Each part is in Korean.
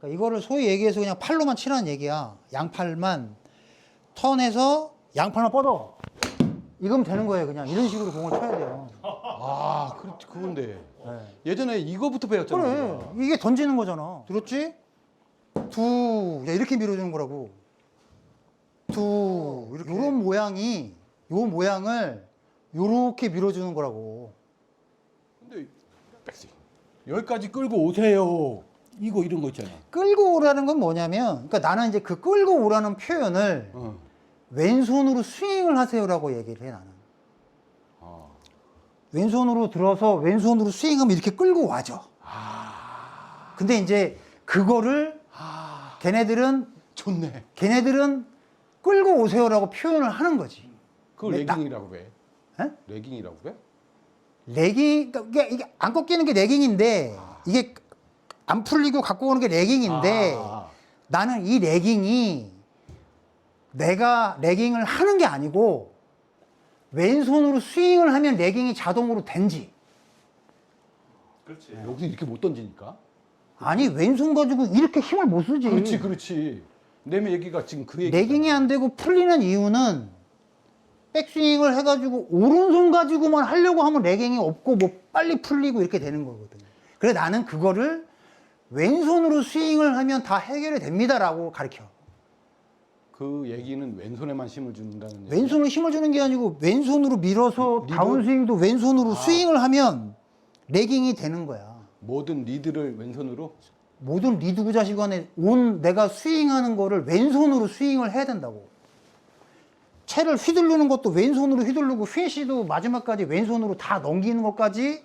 그러니까 이거를 소위 얘기해서 그냥 팔로만 치라는 얘기야. 양팔만 턴해서 양팔만 뻗어. 이거면 되는 거예요. 그냥 이런 식으로 공을 쳐야 돼요. 아, 그건데. 네. 예전에 이거부터 배웠잖아. 그래. 우리가. 이게 던지는 거잖아. 들었지? 두. 야, 이렇게 밀어주는 거라고. 두. 이렇게. 요런 모양이, 요 모양을 요렇게 밀어주는 거라고. 근데 백스 여기까지 끌고 오세요. 이거 이런 거 있잖아. 끌고 오라는 건 뭐냐면, 그러니까 나는 이제 그 끌고 오라는 표현을 어. 왼손으로 스윙을 하세요라고 얘기를 해, 나는. 아. 왼손으로 들어서 왼손으로 스윙하면 이렇게 끌고 와죠. 아. 근데 이제 그거를 아. 걔네들은 끌고 오세요라고 표현을 하는 거지. 그걸 레깅이라고 해. 에? 레깅이라고 해? 레깅, 그러니까 이게 안 꺾이는 게 레깅인데, 이게 안 풀리고 갖고 오는 게 레깅인데, 나는 이 레깅이 내가 레깅을 하는 게 아니고, 왼손으로 스윙을 하면 레깅이 자동으로 된지. 그렇지. 여기서 이렇게 못 던지니까. 아니, 왼손 가지고 이렇게 힘을 못 쓰지. 그렇지. 내 얘기가 지금 그 얘기. 레깅이 안 되고 풀리는 이유는 백스윙을 해가지고 오른손 가지고만 하려고 하면 레깅이 없고 뭐 빨리 풀리고 이렇게 되는 거거든. 그래 나는 그거를 왼손으로 스윙을 하면 다 해결이 됩니다라고 가르쳐. 그 얘기는 왼손에만 힘을 준다는 얘기. 왼손으로 힘을 주는 게 아니고 왼손으로 밀어서 리드? 다운스윙도 왼손으로 스윙을 하면 레깅이 되는 거야. 모든 리드를 왼손으로? 모든 리드구 자식간에 내가 스윙하는 거를 왼손으로 스윙을 해야 된다고. 채를 휘두르는 것도 왼손으로 휘두르고 휘시도 마지막까지 왼손으로 다 넘기는 것까지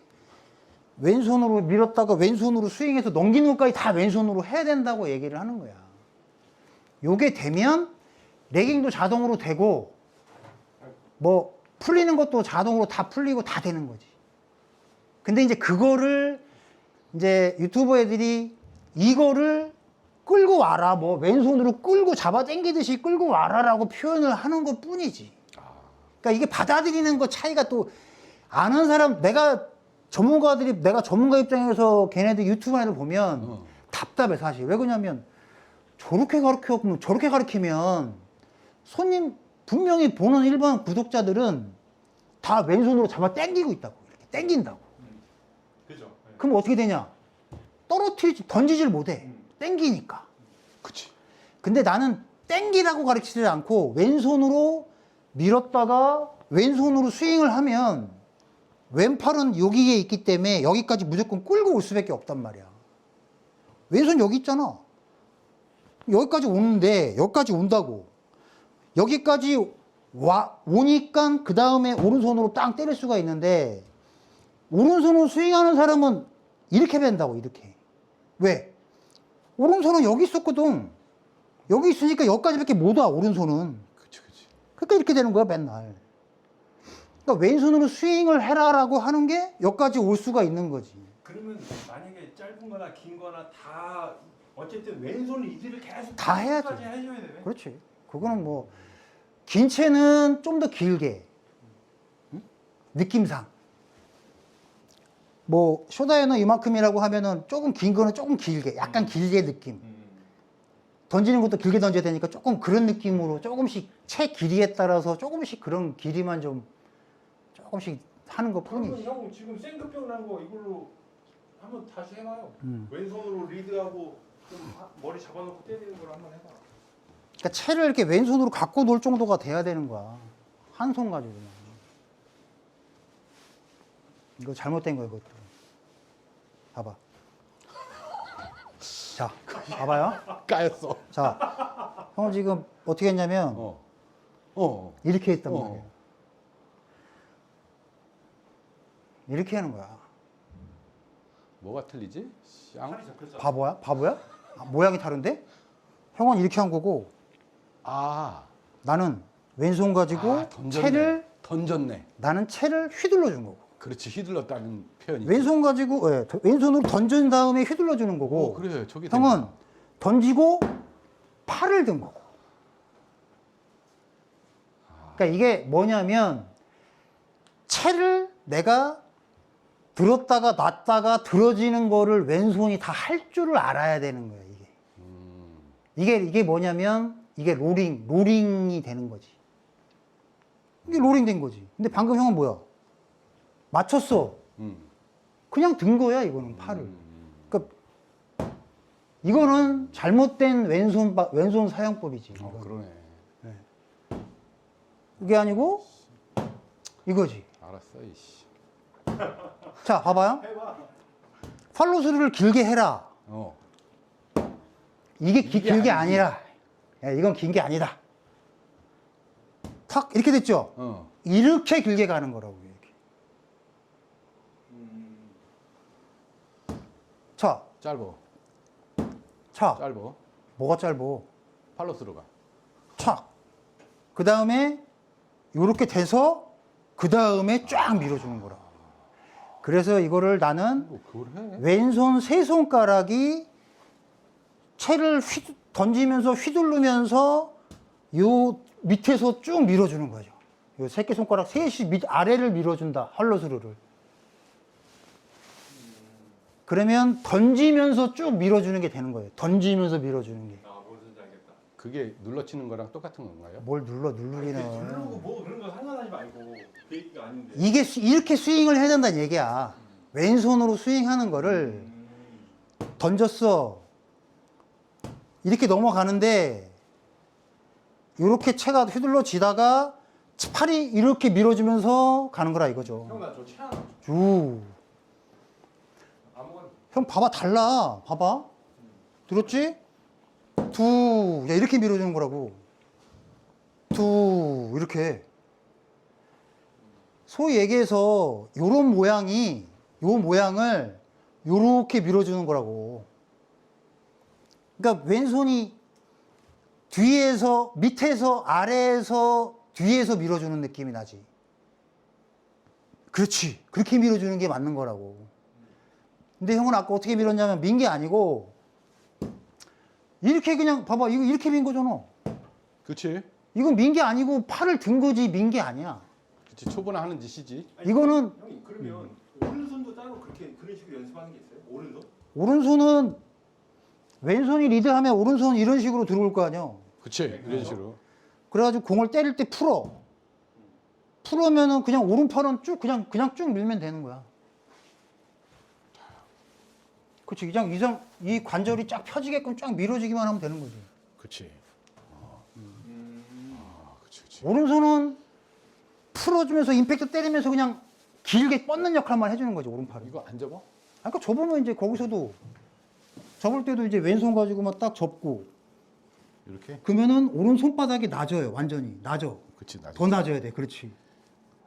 왼손으로 밀었다가 왼손으로 스윙해서 넘기는 것까지 다 왼손으로 해야 된다고 얘기를 하는 거야. 요게 되면 레깅도 자동으로 되고 뭐 풀리는 것도 자동으로 다 풀리고 다 되는 거지. 근데 이제 그거를 이제 유튜버 애들이 이거를 끌고 와라, 뭐 왼손으로 끌고 잡아 당기듯이 끌고 와라라고 표현을 하는 것 뿐이지. 그러니까 이게 받아들이는 것 차이가 또 아는 사람, 내가 전문가 입장에서 걔네들 유튜브 애들 보면 답답해 사실. 왜 그러냐면 저렇게 가르치면 손님 분명히 보는 일반 구독자들은 다 왼손으로 잡아 당기고 있다고. 이렇게 당긴다고. 그죠. 네. 그럼 어떻게 되냐? 던지질 못해. 땡기니까. 그치. 근데 나는 땡기라고 가르치지 않고 왼손으로 밀었다가 왼손으로 스윙을 하면 왼팔은 여기에 있기 때문에 여기까지 무조건 끌고 올 수밖에 없단 말이야. 왼손 여기 있잖아. 여기까지 오는데 여기까지 온다고. 여기까지 오니까 그 다음에 오른손으로 땅 때릴 수가 있는데 오른손으로 스윙하는 사람은 이렇게 된다고. 이렇게. 왜? 오른손은 여기 있었거든. 여기 있으니까 여기까지밖에 못 와, 오른손은. 그치. 그러니까 이렇게 되는 거야, 맨날. 그러니까 왼손으로 스윙을 해라라고 하는 게 여기까지 올 수가 있는 거지. 그러면 만약에 짧은 거나 긴 거나 다 어쨌든 왼손 리드를 계속 다 해야지. 끝까지 해줘야 되네. 그렇지. 그거는 뭐, 긴 채는 좀 더 길게. 응? 느낌상. 뭐, 쇼다이너 이만큼이라고 하면은 조금 긴 거는 조금 길게, 약간 길게 느낌. 던지는 것도 길게 던져야 되니까 조금 그런 느낌으로 조금씩 채 길이에 따라서 조금씩 그런 길이만 좀 조금씩 하는 것 그러면 뿐이지. 형 지금 생급병 난 거 이걸로 한번 다시 해봐요. 왼손으로 리드하고 좀 머리 잡아놓고 때리는 걸 한번 해봐. 그러니까 채를 이렇게 왼손으로 갖고 놀 정도가 돼야 되는 거야. 한 손 가지고. 이거 잘못된 거야, 이것도. 봐봐. 자, 봐봐요. 까였어. 자, 형은 지금 어떻게 했냐면, 이렇게 했단 말이에요. 이렇게 하는 거야. 뭐가 틀리지? 팔이 잡혔잖아. 바보야? 바보야? 아, 모양이 다른데? 형은 이렇게 한 거고, 나는 왼손 가지고 던졌네. 나는 채를 휘둘러 준 거고. 그렇지, 휘둘렀다는 표현이. 왼손 가지고, 왼손으로 던진 다음에 휘둘러 주는 거고. 그래, 저기 형은 던지고 팔을 든 거고. 그러니까 이게 뭐냐면, 채를 내가 들었다가 놨다가 들어지는 거를 왼손이 다 할 줄을 알아야 되는 거야, 이게. 이게 뭐냐면 이게 롤링이 되는 거지. 이게 롤링 된 거지. 근데 방금 형은 뭐야? 맞췄어. 그냥 든 거야, 이거는 팔을. 그러니까 이거는 잘못된 왼손 사용법이지. 그러네. 그게 아니고 이거지. 알았어, 이씨. 자, 봐봐요. 해봐. 팔로스루를 길게 해라. 이게 길게 아니지. 아니라. 야, 이건 긴 게 아니다. 탁 이렇게 됐죠? 이렇게 길게 가는 거라고. 이렇게. 자, 짧어. 짧어. 뭐가 짧어? 팔로스루가. 착. 그 다음에 이렇게 돼서 그 다음에 쫙 밀어주는 거라. 그래서 이거를 나는 그걸 해? 왼손 세 손가락이 채를 던지면서 휘두르면서 요 밑에서 쭉 밀어주는 거죠. 요 새끼 손가락 셋이 아래를 밀어준다. 팔로스루를. 그러면 던지면서 쭉 밀어주는 게 되는 거예요. 던지면서 밀어주는 게. 아, 뭔지 알겠다. 그게 눌러치는 거랑 똑같은 건가요? 뭘 누르기는. 누르고 뭐 그런 거 상관하지 말고 그 얘기가 아닌데. 이게 이렇게 스윙을 해야 된다는 얘기야. 왼손으로 스윙하는 거를 던졌어. 이렇게 넘어가는데 이렇게 채가 휘둘러지다가 팔이 이렇게 밀어주면서 가는 거라 이거죠. 형 나 저 체하나? 쭉. 아무거나. 형 봐봐 달라. 봐봐. 들었지? 두. 야, 이렇게 밀어주는 거라고. 두. 이렇게. 소위 얘기해서 요런 모양이 요 모양을 요렇게 밀어주는 거라고. 그러니까 왼손이 뒤에서 밑에서 아래에서 뒤에서 밀어주는 느낌이 나지. 그렇지. 그렇게 밀어주는 게 맞는 거라고. 근데 형은 아까 어떻게 밀었냐면 민 게 아니고 이렇게 그냥 봐봐. 이거 이렇게 민 거잖아. 그치? 이건 민 게 아니고 팔을 든 거지 민 게 아니야. 그치, 초보나 하는 짓이지. 아니, 이거는 형이 그러면 오른손도 따로 그렇게 그런 식으로 연습하는 게 있어요? 오른손? 오른손은 왼손이 리드하면 오른손 이런 식으로 들어올 거 아니야. 그치, 이런 식으로. 그래가지고 공을 때릴 때 풀어. 풀으면은 그냥 오른팔은 쭉 그냥 쭉 밀면 되는 거야. 그렇지. 그냥 이 관절이 쫙 펴지게끔 쫙 밀어지기만 하면 되는 거지. 그치. 그치. 오른손은 풀어주면서 임팩트 때리면서 그냥 길게 뻗는 역할만 해주는 거지 오른팔은. 이거 안 접어? 아까 접으면 이제 거기서도 접을 때도 이제 왼손 가지고만 딱 접고 이렇게? 그러면은 오른 손바닥이 낮아요. 완전히 낮아. 그치, 나지. 더 낮아야 돼. 그렇지.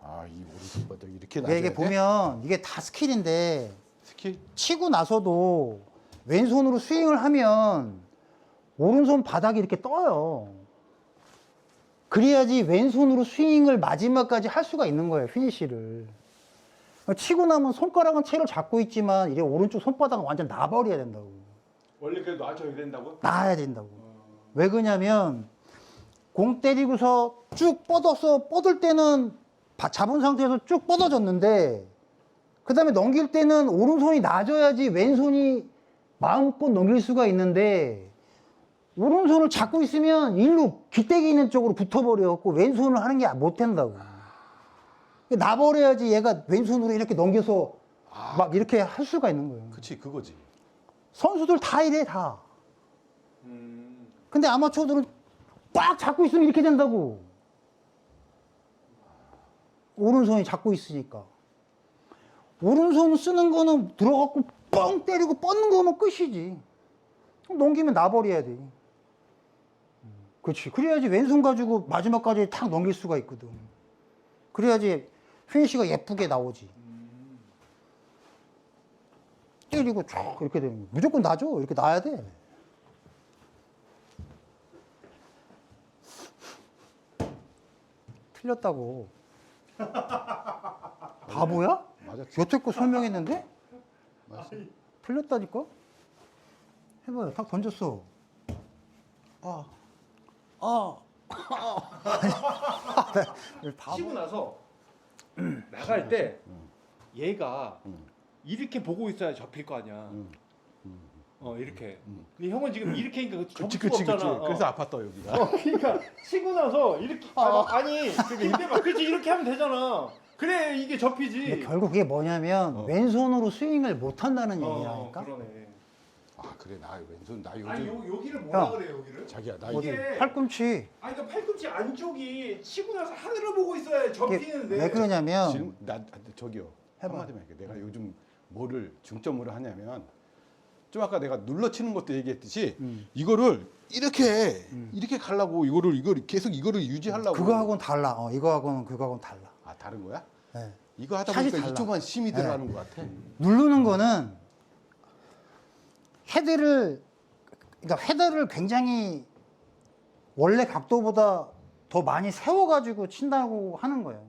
아, 이 오른손바닥 이렇게 근데 이게 낮아야 돼? 보면 이게 다 스킬인데 스킬? 치고 나서도 왼손으로 스윙을 하면 오른손 바닥이 이렇게 떠요. 그래야지 왼손으로 스윙을 마지막까지 할 수가 있는 거예요. 피니시를. 치고 나면 손가락은 채를 잡고 있지만 이제 오른쪽 손바닥은 완전 놔버려야 된다고. 원래 그래도 놔줘야 된다고? 놔야 된다고. 왜 그러냐면 공 때리고서 쭉 뻗을 때는 잡은 상태에서 쭉 뻗어졌는데 그 다음에 넘길 때는 오른손이 낮아야지 왼손이 마음껏 넘길 수가 있는데 오른손을 잡고 있으면 일로 귀때기 있는 쪽으로 붙어버려갖고 왼손을 하는 게 못 된다고. 놔버려야지 얘가 왼손으로 이렇게 넘겨서 막 이렇게 할 수가 있는 거예요. 그치, 그거지. 선수들 다 이래 다. 근데 아마추어들은 꽉 잡고 있으면 이렇게 된다고. 오른손이 잡고 있으니까. 오른손 쓰는 거는 들어갖고 뻥 때리고 뻗는 거면 끝이지. 넘기면 놔버려야 돼. 그렇지. 그래야지 왼손 가지고 마지막까지 탁 넘길 수가 있거든. 그래야지 피니시가 예쁘게 나오지. 때리고 쫙 이렇게 되는 거. 무조건 놔줘. 이렇게 놔야 돼. 틀렸다고. 바보야? 맞아. 여태껏 설명했는데? 맞아. 틀렸다니까? 해봐요. 탁 던졌어. 바보. 치고 나서 나갈 때 얘가 이렇게 보고 있어야 접힐 거 아니야. 이렇게. 근데 형은 지금 이렇게 하니까 그치 접을 수가 없잖아. 그래서 아팠다 여기가. 그러니까 치고 나서 이렇게 아니 그러니까 힘빼봐. 그렇지 이렇게 하면 되잖아. 그래 이게 접히지. 근데 결국 그게 뭐냐면 왼손으로 스윙을 못 한다는 어, 얘기라니까. 그러네. 아 그래 나 왼손 나 아니 요즘 여기를 뭐라 형. 그래 여기를? 자기야 나 어디 이게 팔꿈치. 아니 그러니까 팔꿈치 안쪽이 치고 나서 하늘을 보고 있어야 접히는데. 왜 그러냐면 지금 나 저기요 해봐. 한마디만 할게. 내가 요즘 뭐를 중점으로 하냐면 좀 아까 내가 눌러치는 것도 얘기했듯이 이거를 이렇게 가려고 이거를 계속 이거를 유지하려고. 그거하고는 달라. 이거하고는 그거하고는 달라. 아 다른 거야? 네. 이거 하다 샷이 보니까 달라. 이쪽만 힘이 네. 들어가는 것 같아. 누르는 거는 헤드를 굉장히 원래 각도보다 더 많이 세워가지고 친다고 하는 거예요.